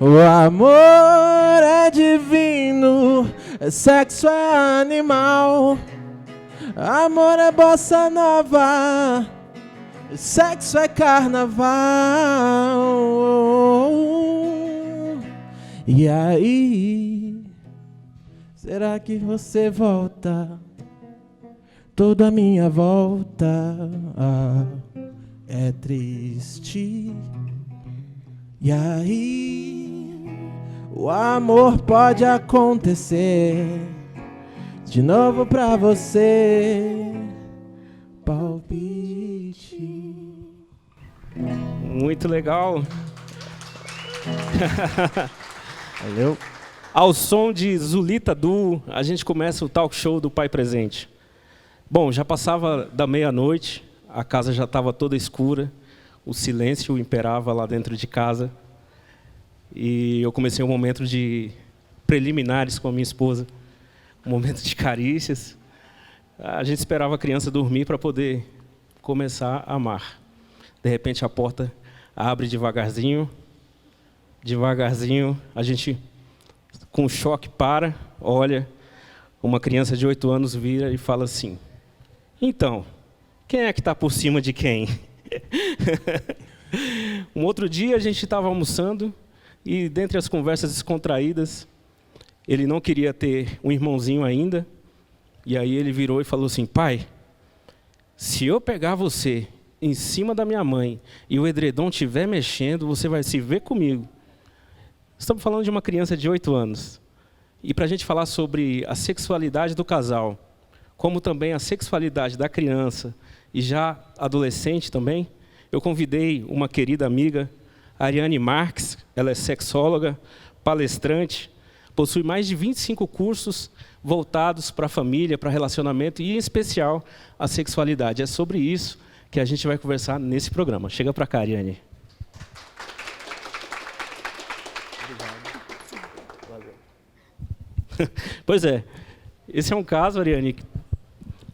O amor é divino, sexo é animal. Amor é bossa nova, sexo é carnaval. E aí, será que você volta? Toda minha volta é triste. E aí, o amor pode acontecer de novo pra você. Palpite. Muito legal. Valeu. Ao som de Zulita Du, a gente começa o talk show do Pai Presente. Bom, já passava da meia-noite, a casa já estava toda escura, o silêncio imperava lá dentro de casa. E eu comecei um momento de preliminares com a minha esposa, um momento de carícias. A gente esperava a criança dormir para poder começar a amar. De repente a porta abre devagarzinho, a gente com choque para, olha, uma criança de 8 anos vira e fala assim: então, quem é que está por cima de quem? Um outro dia a gente estava almoçando e, dentre as conversas descontraídas, ele não queria ter um irmãozinho ainda, e aí ele virou e falou assim: pai, se eu pegar você em cima da minha mãe e o edredom estiver mexendo, você vai se ver comigo. Estamos falando de uma criança de 8 anos. E para a gente falar sobre a sexualidade do casal, como também a sexualidade da criança e já adolescente também, eu convidei uma querida amiga, Ariane Marques. Ela é sexóloga, palestrante, possui mais de 25 cursos voltados para a família, para relacionamento e, em especial, a sexualidade. É sobre isso que a gente vai conversar nesse programa. Chega para cá, Ariane. Pois é, esse é um caso, Ariane,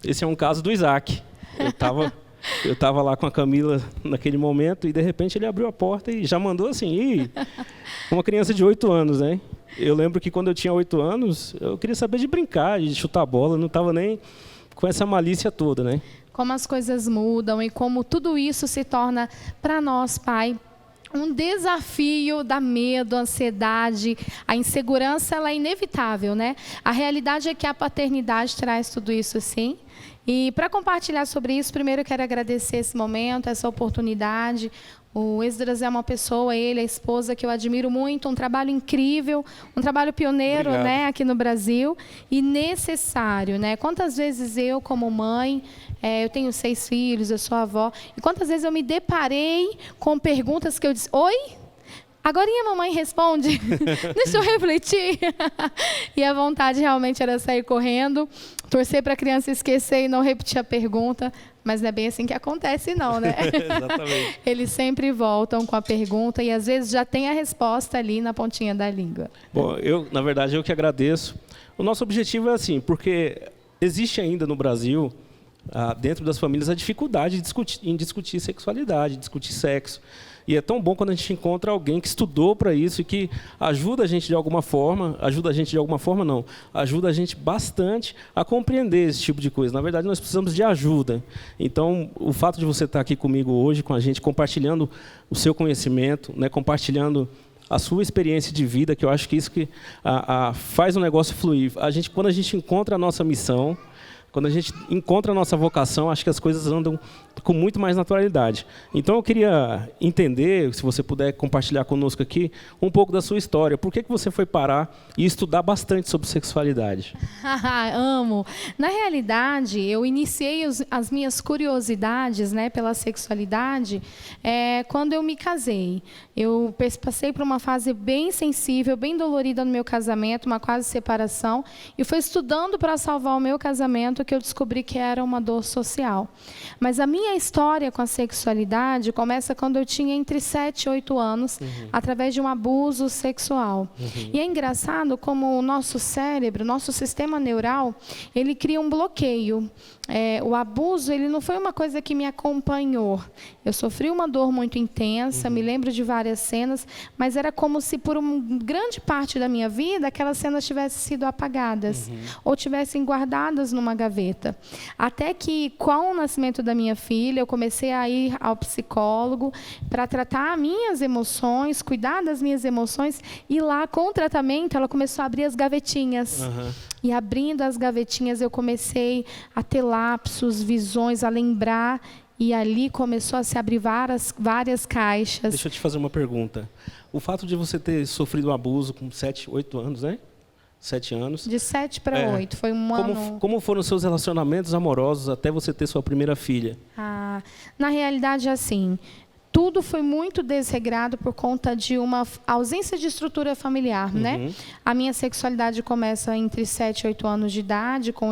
esse é um caso do Isaac. Eu estava lá com a Camila naquele momento e, de repente, ele abriu a porta e já mandou assim, uma criança de 8 anos, né? Eu lembro que quando eu tinha 8 anos, eu queria saber de brincar, de chutar bola, não estava nem com essa malícia toda, né? Como as coisas mudam e como tudo isso se torna, para nós, pai, um desafio, dá medo, ansiedade, a insegurança, ela é inevitável, né? A realidade é que a paternidade traz tudo isso, sim. E para compartilhar sobre isso, primeiro eu quero agradecer esse momento, essa oportunidade. O Esdras é uma pessoa, ele, a esposa, que eu admiro muito, um trabalho incrível, um trabalho pioneiro, né, aqui no Brasil, e necessário, né? Quantas vezes eu, como mãe, eu tenho 6 filhos, eu sou avó, e quantas vezes eu me deparei com perguntas que eu disse: oi? Agorinha a mamãe responde, deixa eu refletir. E a vontade realmente era sair correndo, torcer para a criança esquecer e não repetir a pergunta, mas não é bem assim que acontece não, né? Exatamente. Eles sempre voltam com a pergunta e às vezes já tem a resposta ali na pontinha da língua. Bom, na verdade, eu que agradeço. O nosso objetivo é assim, porque existe ainda no Brasil, dentro das famílias, a dificuldade em discutir sexualidade, discutir sexo. E é tão bom quando a gente encontra alguém que estudou para isso e que ajuda a gente de alguma forma, ajuda a gente bastante a compreender esse tipo de coisa. Na verdade, nós precisamos de ajuda. Então, o fato de você estar aqui comigo hoje, com a gente, compartilhando o seu conhecimento, né, compartilhando a sua experiência de vida, que eu acho que isso que faz o negócio fluir. Quando a gente encontra a nossa missão, quando a gente encontra a nossa vocação, acho que as coisas andam com muito mais naturalidade. Então, eu queria entender, se você puder compartilhar conosco aqui, um pouco da sua história. Por que você foi parar e estudar bastante sobre sexualidade? Amo. Na realidade, eu iniciei as minhas curiosidades, né, pela sexualidade quando eu me casei. Eu passei por uma fase bem sensível, bem dolorida no meu casamento, uma quase separação, e foi estudando para salvar o meu casamento momento que eu descobri que era uma dor social. Mas a minha história com a sexualidade começa quando eu tinha entre 7 e 8 anos, através de um abuso sexual. E é engraçado como o nosso cérebro, nosso sistema neural, ele cria um bloqueio. O abuso, ele não foi uma coisa que me acompanhou. Eu sofri uma dor muito intensa, me lembro de várias cenas, mas era como se por uma grande parte da minha vida, aquelas cenas tivessem sido apagadas ou tivessem guardadas numa gaveta. Até que, com o nascimento da minha filha, eu comecei a ir ao psicólogo para tratar minhas emoções, cuidar das minhas emoções, e lá, com o tratamento, ela começou a abrir as gavetinhas. E abrindo as gavetinhas, eu comecei a ter lapsos, visões, a lembrar, e ali começou a se abrir várias caixas. Deixa eu te fazer uma pergunta. O fato de você ter sofrido um abuso com 7, 8 anos, né? 7 anos. De 7 para 8, foi um ano. Como foram os seus relacionamentos amorosos até você ter sua primeira filha? Na realidade, assim, tudo foi muito desregrado por conta de uma ausência de estrutura familiar, né? A minha sexualidade começa entre 7 e 8 anos de idade, com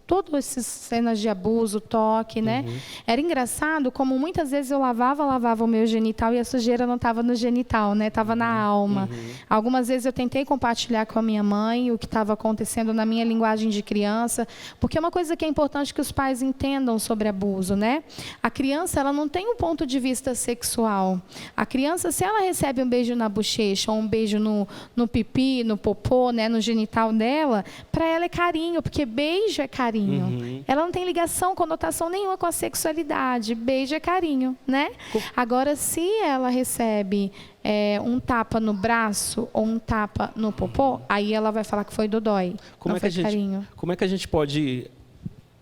todas essas cenas de abuso, toque, né? Era engraçado como muitas vezes eu lavava o meu genital e a sujeira não estava no genital, né? Estava na alma. Algumas vezes eu tentei compartilhar com a minha mãe o que estava acontecendo na minha linguagem de criança, porque é uma coisa que é importante que os pais entendam sobre abuso, né? A criança, ela não tem um ponto de vista sexual. A criança, se ela recebe um beijo na bochecha ou um beijo no pipi, no popô, né, no genital dela, para ela é carinho, porque beijo é carinho. Ela não tem ligação, conotação nenhuma com a sexualidade. Beijo é carinho, né? Agora, se ela recebe um tapa no braço ou um tapa no popô, aí ela vai falar que foi dodói, não foi carinho. Como é que a gente pode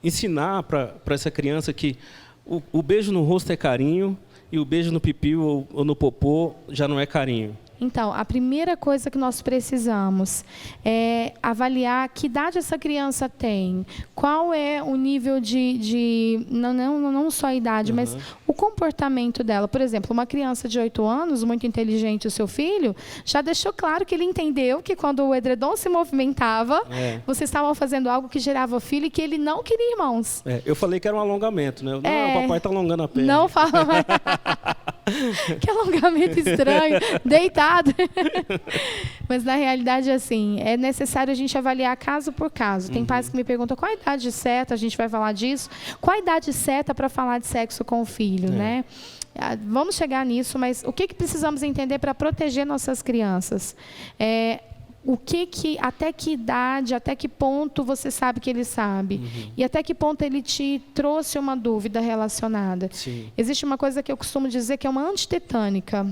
ensinar para essa criança que o beijo no rosto é carinho e o beijo no pipi ou no popô já não é carinho? Então, a primeira coisa que nós precisamos é avaliar que idade essa criança tem, qual é o nível não só a idade, mas o comportamento dela. Por exemplo, uma criança de 8 anos, muito inteligente, o seu filho, já deixou claro que ele entendeu que quando o edredom se movimentava, vocês estavam fazendo algo que gerava filho e que ele não queria irmãos. Eu falei que era um alongamento, né? Não, o papai está alongando a perna. Não fala mais. Que alongamento estranho, deitado. Mas na realidade, assim, é necessário a gente avaliar caso por caso. Tem pais que me perguntam qual a idade certa, a gente vai falar disso, qual a idade certa para falar de sexo com o filho, né? Vamos chegar nisso, mas o que precisamos entender para proteger nossas crianças? Até que idade, até que ponto você sabe que ele sabe? E até que ponto ele te trouxe uma dúvida relacionada? Existe uma coisa que eu costumo dizer que é uma antitetânica.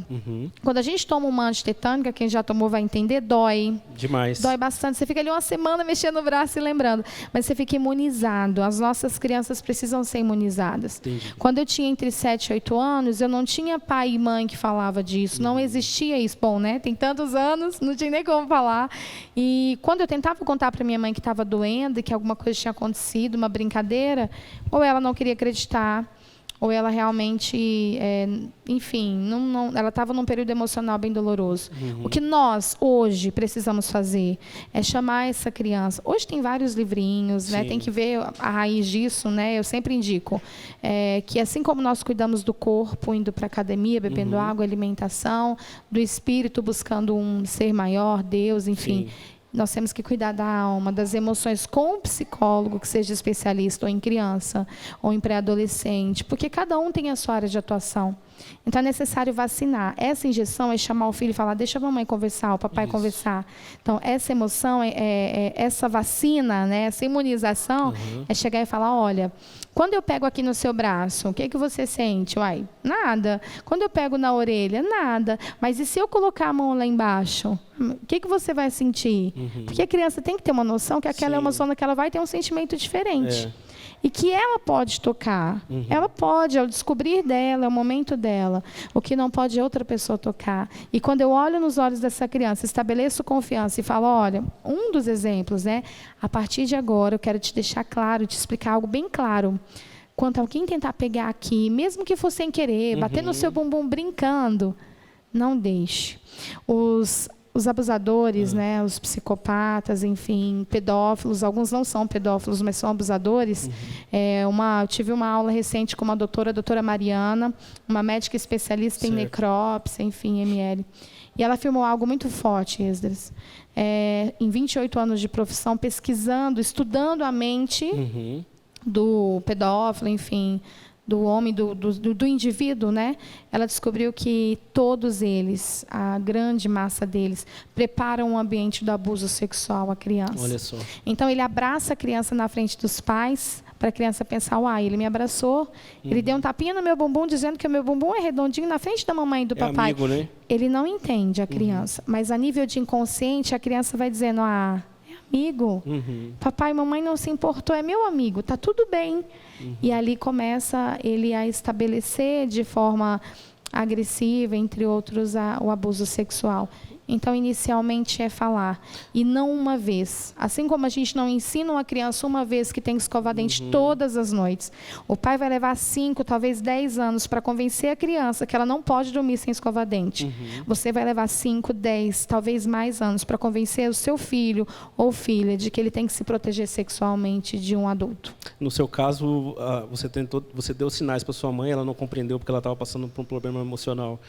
Quando a gente toma uma antitetânica, quem já tomou vai entender, dói. Demais. Dói bastante. Você fica ali uma semana mexendo no braço e lembrando. Mas você fica imunizado. As nossas crianças precisam ser imunizadas. Entendi. Quando eu tinha entre 7 e 8 anos, eu não tinha pai e mãe que falava disso. Não existia isso. Bom, né? Tem tantos anos, não tinha nem como falar. E quando eu tentava contar para minha mãe que estava doendo e que alguma coisa tinha acontecido, uma brincadeira, ou ela não queria acreditar, ou ela realmente, enfim, ela estava num período emocional bem doloroso. O que nós, hoje, precisamos fazer é chamar essa criança. Hoje tem vários livrinhos, né? Tem que ver a raiz disso, né? Eu sempre indico que, assim como nós cuidamos do corpo, indo para a academia, bebendo água, alimentação, do espírito, buscando um ser maior, Deus, enfim... Nós temos que cuidar da alma, das emoções com um psicólogo que seja especialista ou em criança ou em pré-adolescente, porque cada um tem a sua área de atuação. Então é necessário vacinar. Essa injeção é chamar o filho e falar, deixa a mamãe conversar, o papai conversar. Então essa emoção, essa vacina, né, essa imunização, é chegar e falar, olha, quando eu pego aqui no seu braço, o que você sente? Uai, nada. Quando eu pego na orelha, nada. Mas e se eu colocar a mão lá embaixo? O que você vai sentir? Porque a criança tem que ter uma noção que aquela é uma zona que ela vai ter um sentimento diferente. E que ela pode tocar. Ela pode, é o descobrir dela, é o momento dela. O que não pode é outra pessoa tocar. E quando eu olho nos olhos dessa criança, estabeleço confiança e falo, olha, um dos exemplos, né? A partir de agora, eu quero te deixar claro, te explicar algo bem claro. Quando alguém tentar pegar aqui, mesmo que for sem querer, bater no seu bumbum brincando, não deixe. Os os abusadores, né, os psicopatas, enfim, pedófilos, alguns não são pedófilos, mas são abusadores. Eu tive uma aula recente com uma doutora, a doutora Mariana, uma médica especialista em necrópsia, enfim, ML. E ela afirmou algo muito forte, Esdras. Em 28 anos de profissão, pesquisando, estudando a mente do pedófilo, enfim, do homem, do indivíduo, né? Ela descobriu que todos eles, a grande massa deles, preparam o ambiente do abuso sexual à criança. Olha só. Então, ele abraça a criança na frente dos pais, para a criança pensar, ele me abraçou, ele deu um tapinha no meu bumbum, dizendo que o meu bumbum é redondinho na frente da mamãe e do papai. Amigo, né? Ele não entende a criança, mas a nível de inconsciente, a criança vai dizendo, é amigo, papai e mamãe não se importou, é meu amigo, tá tudo bem. E ali começa ele a estabelecer de forma agressiva, entre outros, o abuso sexual. Então, inicialmente é falar, e não uma vez. Assim como a gente não ensina uma criança uma vez que tem que escovar dente todas as noites, o pai vai levar 5, talvez 10 anos para convencer a criança que ela não pode dormir sem escovar dente. Você vai levar 5, 10, talvez mais anos para convencer o seu filho ou filha de que ele tem que se proteger sexualmente de um adulto. No seu caso, você deu sinais para sua mãe, ela não compreendeu porque ela estava passando por um problema emocional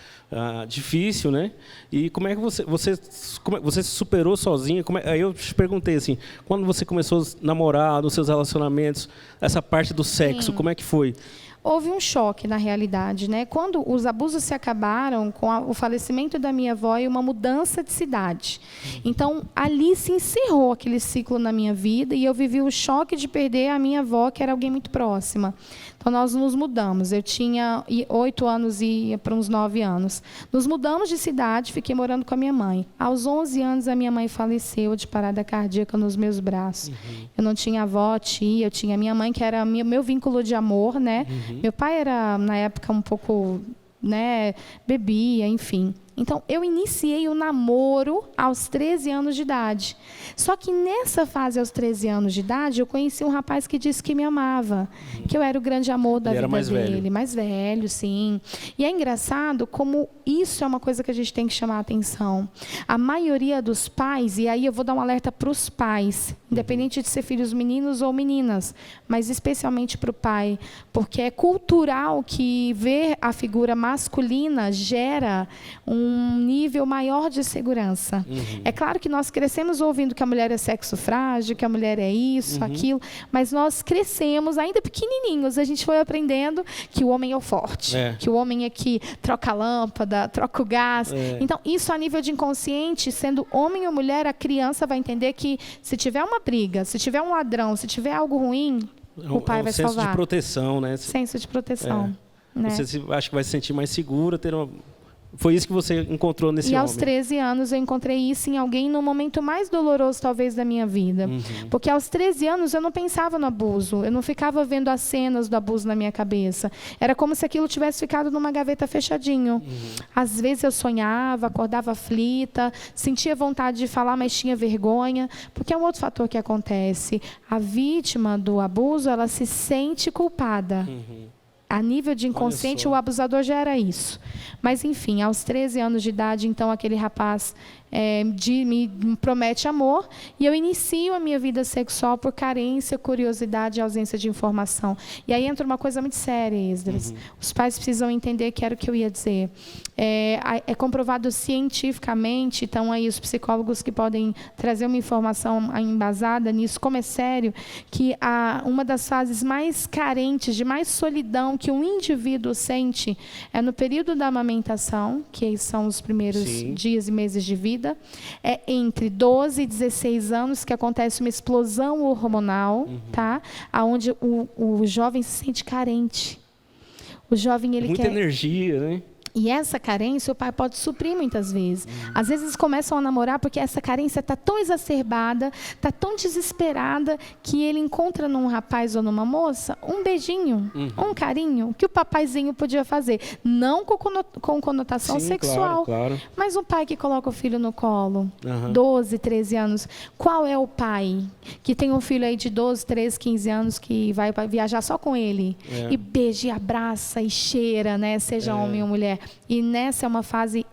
difícil, né? E como é que você se superou sozinha? Aí eu te perguntei assim, quando você começou a namorar, nos seus relacionamentos, essa parte do sexo, como é que foi? Houve um choque na realidade, né? Quando os abusos se acabaram com o falecimento da minha avó e uma mudança de cidade. Então, ali se encerrou aquele ciclo na minha vida e eu vivi o choque de perder a minha avó, que era alguém muito próxima. Então, nós nos mudamos. Eu tinha 8 anos e ia para uns 9 anos. Nos mudamos de cidade, fiquei morando com a minha mãe. Aos 11 anos, a minha mãe faleceu de parada cardíaca nos meus braços. Eu não tinha avó, tia, eu tinha minha mãe, que era meu vínculo de amor, né? Meu pai era, na época, um pouco, né, bebia, enfim. Então, eu iniciei o namoro aos 13 anos de idade. Só que nessa fase, aos 13 anos de idade, eu conheci um rapaz que disse que me amava, que eu era o grande amor da vida dele. Mais velho, sim. E é engraçado como isso é uma coisa que a gente tem que chamar a atenção. A maioria dos pais, e aí eu vou dar um alerta para os pais, independente de ser filhos meninos ou meninas, mas especialmente para o pai, porque é cultural que ver a figura masculina gera um nível maior de segurança. É claro que nós crescemos ouvindo que a mulher é sexo frágil, que a mulher é isso, aquilo, mas nós crescemos, ainda pequenininhos, a gente foi aprendendo que o homem é o forte, que o homem é que troca a lâmpada, troca o gás. Então, isso a nível de inconsciente, sendo homem ou mulher, a criança vai entender que se tiver uma briga, se tiver um ladrão, se tiver algo ruim, o pai vai salvar. Senso de proteção, né? Senso de proteção. Né? Você acha que vai se sentir mais segura, Foi isso que você encontrou nesse homem? E aos 13 anos eu encontrei isso em alguém no momento mais doloroso, talvez, da minha vida. Porque aos 13 anos eu não pensava no abuso. Eu não ficava vendo as cenas do abuso na minha cabeça. Era como se aquilo tivesse ficado numa gaveta fechadinho. Às vezes eu sonhava, acordava aflita, sentia vontade de falar, mas tinha vergonha. Porque é um outro fator que acontece. A vítima do abuso, ela se sente culpada. A nível de inconsciente, o abusador já era isso. Mas, enfim, aos 13 anos de idade, então, aquele rapaz me promete amor e eu inicio a minha vida sexual por carência, curiosidade e ausência de informação. E aí entra uma coisa muito séria, Esdras. Os pais precisam entender que era o que eu ia dizer. É comprovado cientificamente, então aí os psicólogos que podem trazer uma informação embasada nisso, como é sério, que uma das fases mais carentes, de mais solidão que um indivíduo sente é no período da amamentação, que são os primeiros dias e meses de vida. É entre 12 e 16 anos que acontece uma explosão hormonal, tá? Onde o jovem se sente carente. O jovem, ele muita energia, né? E essa carência o pai pode suprir muitas vezes. Às vezes eles começam a namorar porque essa carência está tão exacerbada, está tão desesperada, que ele encontra num rapaz ou numa moça um beijinho, um carinho, que o papaizinho podia fazer. Não com conotação sexual, claro. Mas um pai que coloca o filho no colo, 12, 13 anos. Qual é o pai que tem um filho aí de 12, 13, 15 anos que vai viajar só com ele? E beija, e abraça, e cheira, né? Seja homem ou mulher. E nessa é uma fase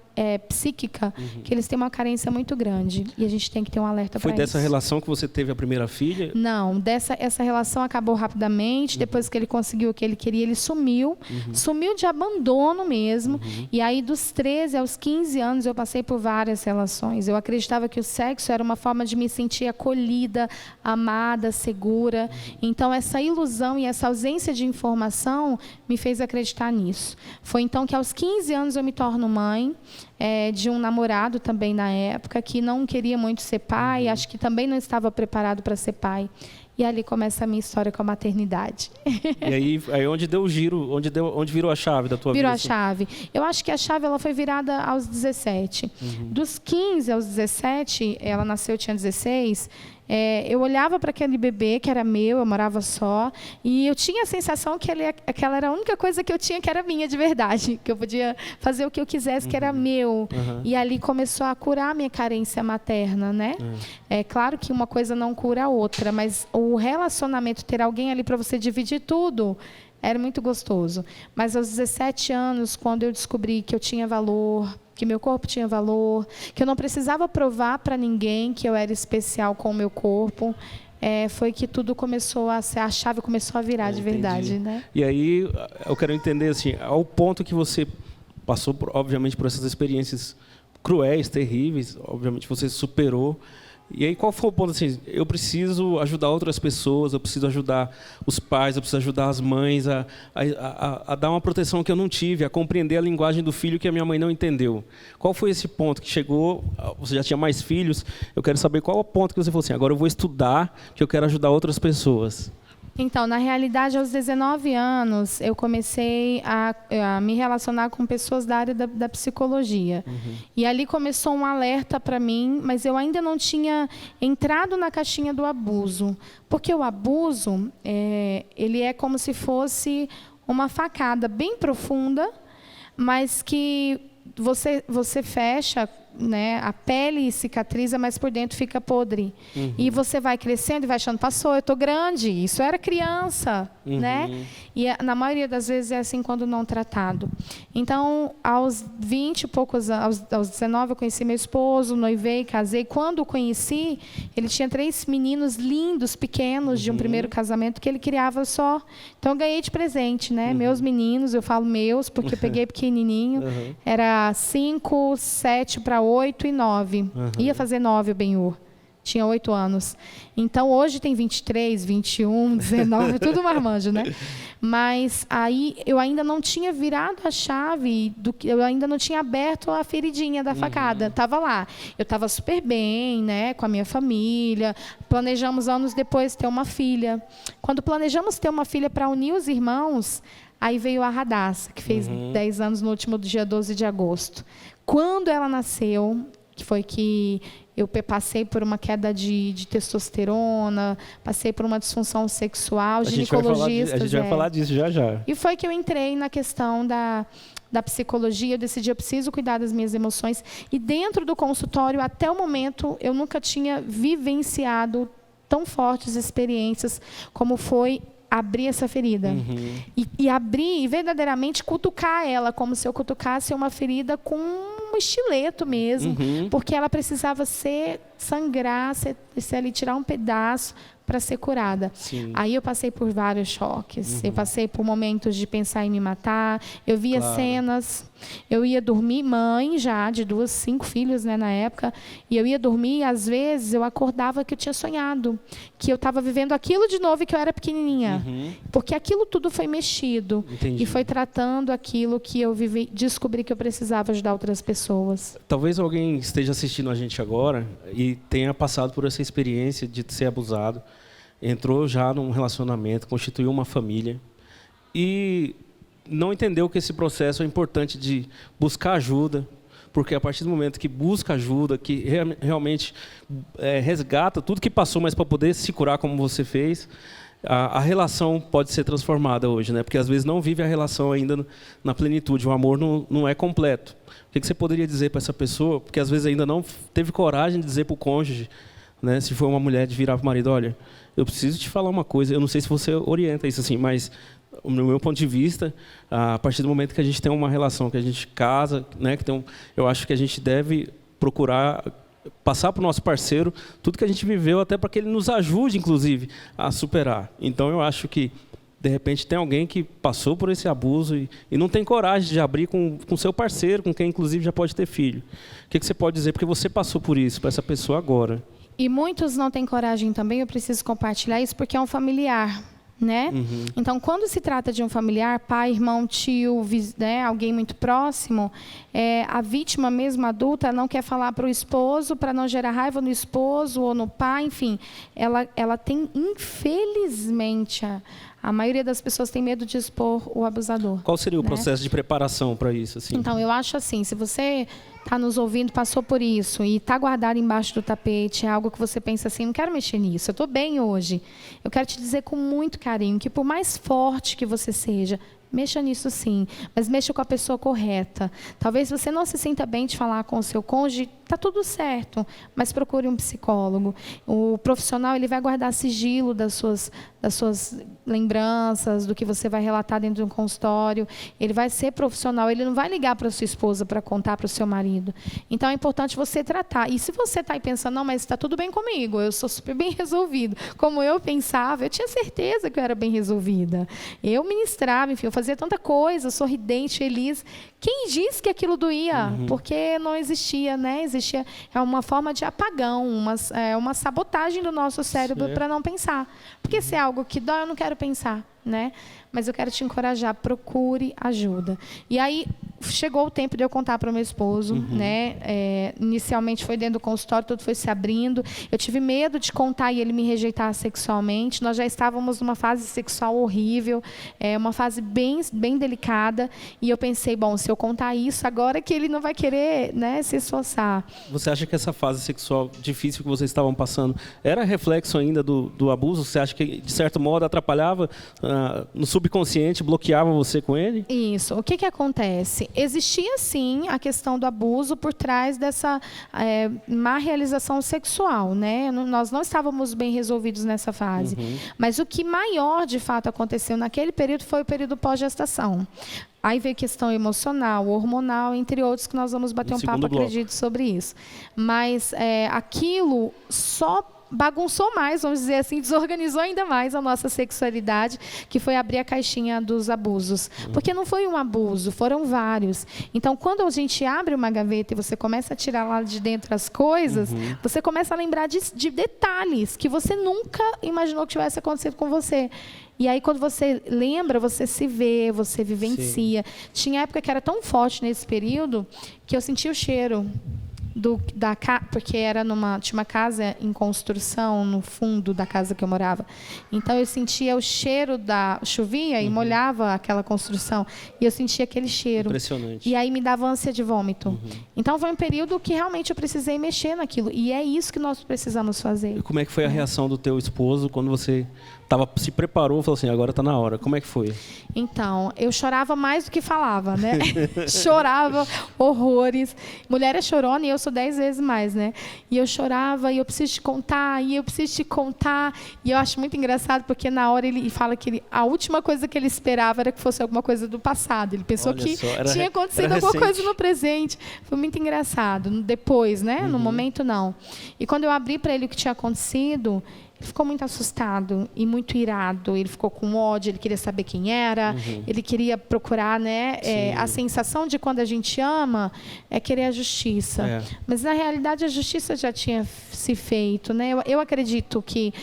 psíquica, que eles têm uma carência muito grande. E a gente tem que ter um alerta para isso. Foi dessa relação que você teve a primeira filha? Não, essa relação acabou rapidamente. Depois que ele conseguiu o que ele queria, ele sumiu. Sumiu de abandono mesmo. E aí, dos 13 aos 15 anos, eu passei por várias relações. Eu acreditava que o sexo era uma forma de me sentir acolhida, amada, segura. Então, essa ilusão e essa ausência de informação me fez acreditar nisso. Foi então que, aos 15 anos, eu me torno mãe de um namorado também na época, que não queria muito ser pai, acho que também não estava preparado para ser pai. E ali começa a minha história com a maternidade. E aí onde deu o giro, onde virou a chave da tua vida? Virou a chave. Eu acho que a chave ela foi virada aos 17. Dos 15 aos 17, ela nasceu, eu tinha 16, eu olhava para aquele bebê que era meu, eu morava só, e eu tinha a sensação que aquela era a única coisa que eu tinha que era minha de verdade, que eu podia fazer o que eu quisesse, que era meu. E ali começou a curar a minha carência materna, né? É claro que uma coisa não cura a outra, mas o relacionamento, ter alguém ali para você dividir tudo, era muito gostoso. Mas aos 17 anos, quando eu descobri que eu tinha valor, que meu corpo tinha valor, que eu não precisava provar para ninguém que eu era especial com o meu corpo, foi que tudo começou a ser, a chave começou a virar de verdade, né? E aí eu quero entender assim, ao ponto que você passou, obviamente, por essas experiências cruéis, terríveis, obviamente você superou. E aí qual foi o ponto assim, eu preciso ajudar outras pessoas, eu preciso ajudar os pais, eu preciso ajudar as mães a dar uma proteção que eu não tive, a compreender a linguagem do filho que a minha mãe não entendeu. Qual foi esse ponto que chegou, você já tinha mais filhos, eu quero saber qual é o ponto que você falou assim, agora eu vou estudar, que eu quero ajudar outras pessoas. Então, na realidade, aos 19 anos, eu comecei a me relacionar com pessoas da área da psicologia. E ali começou um alerta para mim, mas eu ainda não tinha entrado na caixinha do abuso. Porque o abuso, ele é como se fosse uma facada bem profunda, mas que você fecha, né, a pele cicatriza, mas por dentro fica podre. E você vai crescendo e vai achando, passou, eu estou grande, isso era criança, né? E na maioria das vezes é assim quando não tratado. Então, aos 20 e poucos, aos 19 eu conheci meu esposo, noivei, casei. Quando o conheci, ele tinha 3 meninos lindos, pequenos, de um primeiro casamento que ele criava só. Então, eu ganhei de presente, né? Meus meninos, eu falo meus, porque eu peguei pequenininho. Era 5, 7 para 8 e 9. Ia fazer 9 o Benhur. Tinha 8 anos. Então, hoje tem 23, 21, 19, tudo marmanjo, né? Mas aí eu ainda não tinha virado a chave, eu ainda não tinha aberto a feridinha da facada. Estava lá. Eu estava super bem, né, com a minha família. Planejamos anos depois ter uma filha. Quando planejamos ter uma filha para unir os irmãos, aí veio a Radassa, que fez 10 anos no último dia 12 de agosto. Quando ela nasceu, que foi que eu passei por uma queda de testosterona, passei por uma disfunção sexual, ginecologistas. A gente vai falar disso já já. E foi que eu entrei na questão da psicologia, eu decidi, eu preciso cuidar das minhas emoções. E dentro do consultório, até o momento, eu nunca tinha vivenciado tão fortes experiências como foi abrir essa ferida. E abrir e verdadeiramente cutucar ela, como se eu cutucasse uma ferida com um estileto mesmo, porque ela precisava sangrar, ali, tirar um pedaço para ser curada. Sim. Aí eu passei por vários choques, eu passei por momentos de pensar em me matar, eu via cenas, eu ia dormir, mãe já, de 5 filhos, né, na época, e eu ia dormir e às vezes eu acordava que eu tinha sonhado, que eu estava vivendo aquilo de novo e que eu era pequenininha, porque aquilo tudo foi mexido. Entendi. E foi tratando aquilo que eu descobri que eu precisava ajudar outras pessoas. Talvez alguém esteja assistindo a gente agora e tenha passado por essa experiência de ser abusado, entrou já num relacionamento, constituiu uma família e não entendeu que esse processo é importante de buscar ajuda, porque a partir do momento que busca ajuda, que realmente resgata tudo que passou, mas para poder se curar como você fez, a relação pode ser transformada hoje, né? Porque às vezes não vive a relação ainda na plenitude, o amor não é completo. O que você poderia dizer para essa pessoa, porque às vezes ainda não teve coragem de dizer para o cônjuge, né, se for uma mulher, de virar para o marido, olha, eu preciso te falar uma coisa, eu não sei se você orienta isso assim, mas no meu ponto de vista, a partir do momento que a gente tem uma relação, que a gente casa, né, eu acho que a gente deve procurar passar para o nosso parceiro tudo que a gente viveu, até para que ele nos ajude, inclusive, a superar. Então, eu acho que, de repente, tem alguém que passou por esse abuso e não tem coragem de abrir com seu parceiro, com quem, inclusive, já pode ter filho. O que você pode dizer? Porque você passou por isso, para essa pessoa agora. E muitos não têm coragem também, eu preciso compartilhar isso, porque é um familiar. Né? Então, quando se trata de um familiar, pai, irmão, tio, né, alguém muito próximo, a vítima mesmo adulta não quer falar para o esposo, para não gerar raiva no esposo ou no pai, enfim, ela tem, infelizmente, a maioria das pessoas tem medo de expor o abusador. Qual seria o processo de preparação para isso? Assim? Então, eu acho assim, se você está nos ouvindo, passou por isso e está guardado embaixo do tapete, é algo que você pensa assim, não quero mexer nisso, eu estou bem hoje. Eu quero te dizer com muito carinho que por mais forte que você seja, mexa nisso sim, mas mexa com a pessoa correta. Talvez você não se sinta bem de falar com o seu cônjuge, está tudo certo, mas procure um psicólogo. O profissional ele vai guardar sigilo das suas lembranças, do que você vai relatar dentro de um consultório. Ele vai ser profissional, ele não vai ligar para a sua esposa para contar para o seu marido. Então, é importante você tratar. E se você está aí pensando, não, mas está tudo bem comigo, eu sou super bem resolvido. Como eu pensava, eu tinha certeza que eu era bem resolvida. Eu ministrava, enfim, eu fazia tanta coisa, sorridente, feliz. Quem disse que aquilo doía? Porque não existia, né? Existia uma forma de apagão, uma sabotagem do nosso cérebro para não pensar. Porque se é algo que dói, eu não quero pensar, né? Mas eu quero te encorajar, procure ajuda. E aí, chegou o tempo de eu contar para o meu esposo, né? Inicialmente foi dentro do consultório, tudo foi se abrindo. Eu tive medo de contar e ele me rejeitar sexualmente. Nós já estávamos numa fase sexual horrível, uma fase bem, bem delicada. E eu pensei, bom, se eu contar isso, agora que ele não vai querer, né, se esforçar. Você acha que essa fase sexual difícil que vocês estavam passando era reflexo ainda do abuso? Você acha que, de certo modo, atrapalhava no subconsciente, bloqueava você com ele? Isso. O que acontece? Existia, sim, a questão do abuso por trás dessa má realização sexual, né? Nós não estávamos bem resolvidos nessa fase. Mas o que maior, de fato, aconteceu naquele período foi o período pós-gestação. Aí veio questão emocional, hormonal, entre outros, que nós vamos bater um papo, acredito, sobre isso. Mas aquilo só bagunçou mais, vamos dizer assim, desorganizou ainda mais a nossa sexualidade, que foi abrir a caixinha dos abusos. Porque não foi um abuso, foram vários. Então, quando a gente abre uma gaveta e você começa a tirar lá de dentro as coisas, você começa a lembrar de detalhes que você nunca imaginou que tivesse acontecido com você. E aí, quando você lembra, você se vê, você vivencia. Sim. Tinha época que era tão forte nesse período que eu sentia o cheiro porque tinha uma casa em construção no fundo da casa que eu morava. Então eu sentia o cheiro chovia e molhava aquela construção e eu sentia aquele cheiro. Impressionante. E aí me dava ânsia de vômito. Então foi um período que realmente eu precisei mexer naquilo e é isso que nós precisamos fazer. E como é que foi a reação do teu esposo quando você se preparou, falou assim, agora está na hora? Como é que foi? Então, eu chorava mais do que falava, né? Chorava horrores. Mulher é chorona e eu sou 10 vezes mais, né? E eu chorava e eu preciso te contar, e eu preciso te contar. E eu acho muito engraçado porque na hora ele fala que a última coisa que ele esperava era que fosse alguma coisa do passado. Ele pensou que tinha acontecido alguma coisa no presente. Foi muito engraçado. Depois, né? No momento, não. E quando eu abri para ele o que tinha acontecido, ele ficou muito assustado e muito irado. Ele ficou com ódio, ele queria saber quem era, ele queria procurar, né? A sensação de quando a gente ama é querer a justiça. Mas, na realidade, a justiça já tinha se feito, né? Eu acredito que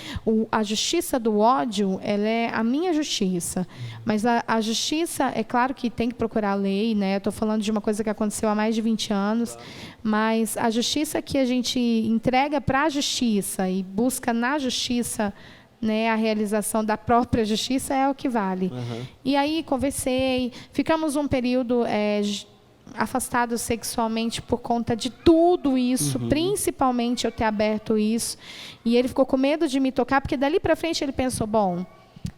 a justiça do ódio, ela é a minha justiça. Mas a justiça, é claro que tem que procurar a lei, né? Eu estou falando de uma coisa que aconteceu há mais de 20 anos. Mas a justiça que a gente entrega para a justiça e busca na justiça, né, a realização da própria justiça é o que vale. E aí conversei, ficamos um período afastados sexualmente por conta de tudo isso, principalmente eu ter aberto isso. E ele ficou com medo de me tocar, porque dali para frente ele pensou, bom,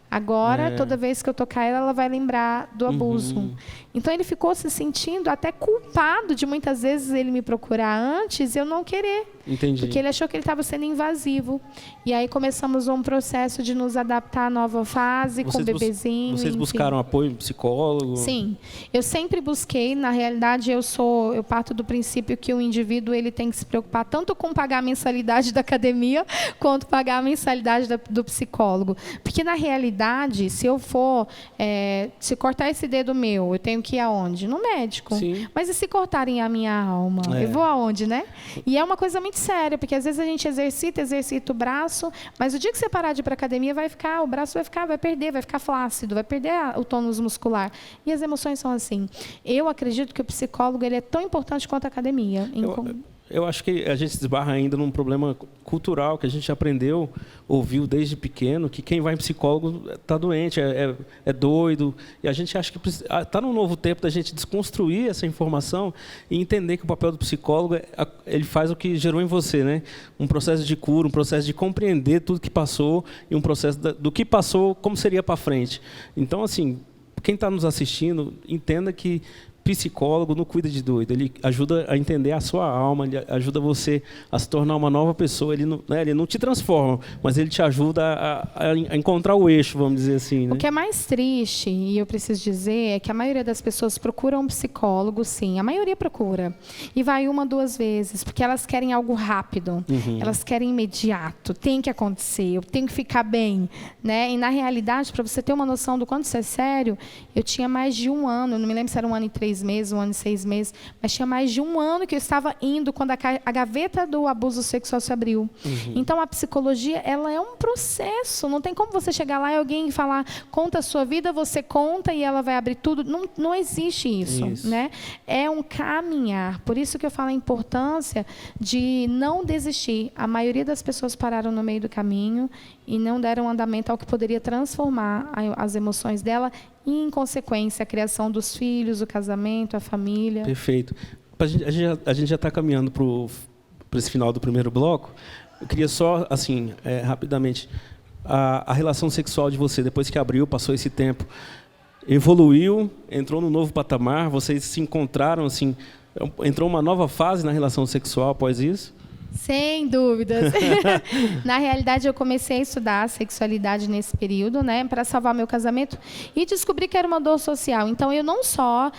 Agora, toda vez que eu tocar ela, ela vai lembrar do abuso. Então, ele ficou se sentindo até culpado de muitas vezes ele me procurar antes e eu não querer. Entendi. Porque ele achou que ele estava sendo invasivo. E aí começamos um processo de nos adaptar à nova fase, com o bebezinho. Vocês buscaram apoio psicólogo? Sim, eu sempre busquei. Na realidade, eu parto do princípio que o indivíduo ele tem que se preocupar tanto com pagar a mensalidade da academia quanto pagar a mensalidade do psicólogo. Porque na realidade, se eu for se cortar esse dedo meu, eu tenho que ir aonde? No médico. Sim. Mas e se cortarem a minha alma? Eu vou aonde, né? E é uma coisa muito séria, porque às vezes a gente exercita o braço, mas o dia que você parar de ir para a academia, o braço vai perder, vai ficar flácido, vai perder o tônus muscular. E as emoções são assim. Eu acredito que o psicólogo ele é tão importante quanto a academia. Eu acho que a gente se esbarra ainda num problema cultural que a gente aprendeu, ouviu desde pequeno, que quem vai em psicólogo está doente, é doido. E a gente acha que está num novo tempo da gente desconstruir essa informação e entender que o papel do psicólogo, ele faz o que gerou em você, né? Um processo de cura, um processo de compreender tudo que passou e um processo do que passou, como seria para frente. Então, assim, quem está nos assistindo, entenda que psicólogo não cuida de doido, ele ajuda a entender a sua alma, ele ajuda você a se tornar uma nova pessoa, ele não te transforma, mas ele te ajuda a encontrar o eixo, vamos dizer assim. Né? O que é mais triste, e eu preciso dizer, é que a maioria das pessoas procuram um psicólogo, sim, a maioria procura, e vai 1, 2 vezes, porque elas querem algo rápido, elas querem imediato, tem que acontecer, eu tenho que ficar bem, né? E na realidade, para você ter uma noção do quanto isso é sério, eu tinha mais de 1 ano, eu não me lembro se era 1 ano e 3 meses, 1 ano e 6 meses, mas tinha mais de 1 ano que eu estava indo quando a gaveta do abuso sexual se abriu. Então, a psicologia, ela é um processo, não tem como você chegar lá e alguém falar, conta a sua vida, você conta e ela vai abrir tudo. Não existe isso. Né? É um caminhar. Por isso que eu falo a importância de não desistir. A maioria das pessoas pararam no meio do caminho e não deram andamento ao que poderia transformar as emoções dela e, em consequência, a criação dos filhos, o casamento, a família. Perfeito. A gente já está caminhando para esse final do primeiro bloco. Eu queria só, assim, rapidamente, a relação sexual de você, depois que abriu, passou esse tempo, evoluiu, entrou no novo patamar, vocês se encontraram, assim, entrou uma nova fase na relação sexual após isso? Sem dúvidas. Na realidade, eu comecei a estudar sexualidade nesse período, né, para salvar meu casamento e descobri que era uma dor social. Então, eu não só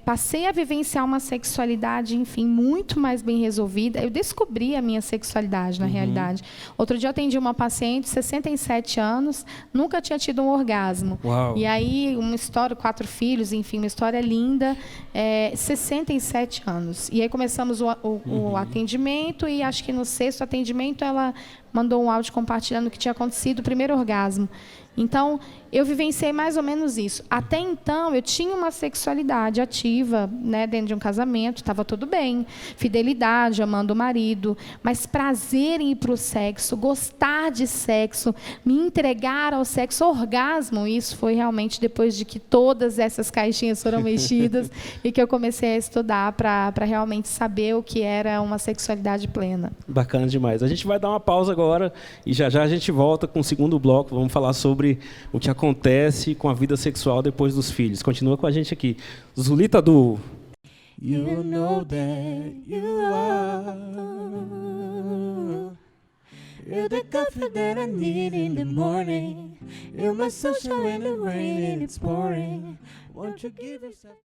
passei a vivenciar uma sexualidade, enfim, muito mais bem resolvida, eu descobri a minha sexualidade, na realidade. Outro dia eu atendi uma paciente, 67 anos, nunca tinha tido um orgasmo. Uau. E aí, uma história, 4 filhos, enfim, uma história linda, 67 anos. E aí começamos o atendimento, e acho que no 6º atendimento ela mandou um áudio compartilhando o que tinha acontecido, o primeiro orgasmo. Então, eu vivenciei mais ou menos isso. Até então, eu tinha uma sexualidade ativa, né, dentro de um casamento, estava tudo bem. Fidelidade, amando o marido, mas prazer em ir para o sexo, gostar de sexo, me entregar ao sexo, orgasmo, isso foi realmente depois de que todas essas caixinhas foram mexidas e que eu comecei a estudar para realmente saber o que era uma sexualidade plena. Bacana demais. A gente vai dar uma pausa agora e já a gente volta com o segundo bloco. Vamos falar sobre o que acontece com a vida sexual depois dos filhos. Continua com a gente aqui. Zulita Du. You know that you are. You're the coffee that I need in the morning. You're my sunshine when the rain and it's pouring. Won't you give yourself